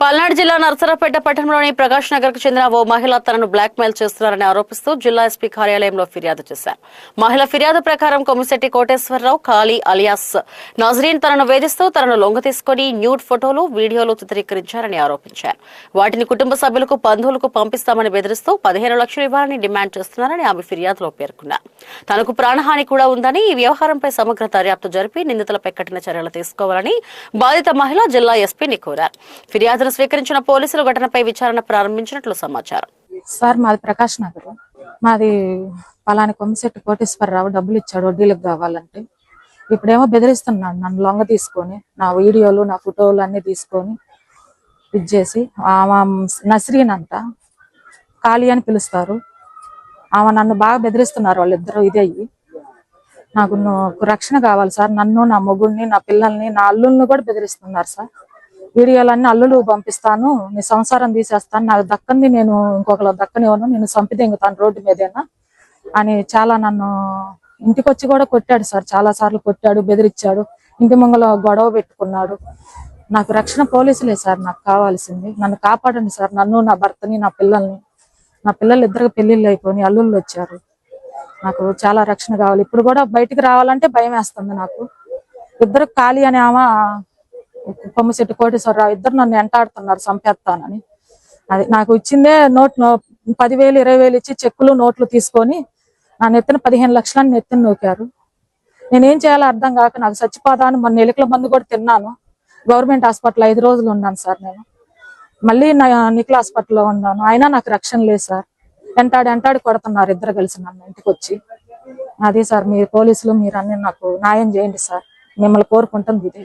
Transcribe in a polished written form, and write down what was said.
పల్నాడు జిల్లా నర్సరావుపేట పట్టణంలోని ప్రకాష్ నగర్ కు చెందిన ఓ మహిళ తనను బ్లాక్ మెయిల్ చేస్తున్నారని ఆరోపిస్తూ జిల్లా ఎస్పీ కార్యాలయంలో ఫిర్యాదు చేశారు. మహిళ ఫిర్యాదు ప్రకారం కొమ్మిశెట్టి కోటేశ్వరరావు ఖాళీ అలియాస్ నజరీన్ తనను వేధిస్తూ తనను లొంగ తీసుకుని న్యూడ్ ఫోటోలు వీడియోలు చిత్రీకరించారని ఆరోపించారు. వాటిని కుటుంబ సభ్యులకు బంధువులకు పంపిస్తామని బెదిరిస్తూ 15 లక్షలు ఇవ్వాలని డిమాండ్ చేస్తున్నారని ఆమె ఫిర్యాదులో పేర్కొన్నారు. తనకు ప్రాణహాని కూడా ఉందని ఈ వ్యవహారంపై సమగ్ర దర్యాప్తు జరిపి నిందితులపై కఠిన చర్యలు తీసుకోవాలని బాధిత మహిళ జిల్లా ఎస్పీని కోరారు. ఫిర్యాదు స్వీకరించిన పోలీసులు ఘటనపై విచారణ ప్రారంభించినట్లు సమాచారం. సార్ మాది ప్రకాష్ నగర్, మాది పలాని కొమ్మిశెట్టి కోటేశ్వరరావు డబ్బులు ఇచ్చాడు వడ్డీలకు కావాలంటే. ఇప్పుడేమో బెదిరిస్తున్నాడు, నన్ను లొంగ తీసుకొని నా వీడియోలు నా ఫోటోలు అన్ని తీసుకొని ఇచ్చేసి. ఆమె నస్రీన్ అంట, ఖాళీ అని పిలుస్తారు. ఆమె నన్ను బాగా బెదిరిస్తున్నారు వాళ్ళిద్దరూ. ఇదే నాకు రక్షణ కావాలి సార్. నన్ను, నా మొగుడిని, నా పిల్లల్ని, నా అల్లుల్ని కూడా బెదిరిస్తున్నారు సార్. వీడియోలన్నీ అల్లులు పంపిస్తాను, నీ సంసారం తీసేస్తాను, నాకు దక్కంది నేను ఇంకొకరు దక్కనివ్వను, నేను చంపి దింగుతాను రోడ్డు మీదేనా అని చాలా నన్ను ఇంటికి వచ్చి కూడా కొట్టాడు సార్. చాలా సార్లు కొట్టాడు, బెదిరించాడు, ఇంటి ముంగలో గొడవ పెట్టుకున్నాడు. నాకు రక్షణ పోలీసులే సార్ నాకు కావాల్సింది. నన్ను కాపాడండి సార్, నన్ను, నా భర్తని, నా పిల్లల్ని. నా పిల్లలు ఇద్దరికి పెళ్లిళ్ళు అయిపోయి అల్లుళ్ళు వచ్చారు. నాకు చాలా రక్షణ కావాలి. ఇప్పుడు కూడా బయటికి రావాలంటే భయం వేస్తుంది నాకు. ఇద్దరు ఖాళీ అని ఆమె కొమ్మిశెట్టి కోటేశ్వరరావు ఇద్దరు నన్ను వెంటాడుతున్నారు చంపేస్తానని. అది నాకు ఇచ్చిందే 10,000 20,000 ఇచ్చి చెక్కులు నోట్లు తీసుకొని నా నెత్తిన 15 లక్షలని నెత్తిన నూకారు. నేనేం చేయాలో అర్థం కాక నాకు చచ్చిపోతాను. మొన్న ఎలుకల మందు కూడా తిన్నాను. గవర్నమెంట్ హాస్పిటల్ 5 రోజులు ఉన్నాను సార్. నేను మళ్ళీ నిఖిల్ హాస్పిటల్లో ఉన్నాను, అయినా నాకు రక్షణ లేదు సార్. వెంటాడి కొడుతున్నారు ఇద్దరు కలిసి నన్ను ఇంటికి వచ్చి. అదే సార్, మీరు పోలీసులు మీరు అన్ని నాకు న్యాయం చేయండి సార్, మిమ్మల్ని కోరుకుంటుంది ఇదే.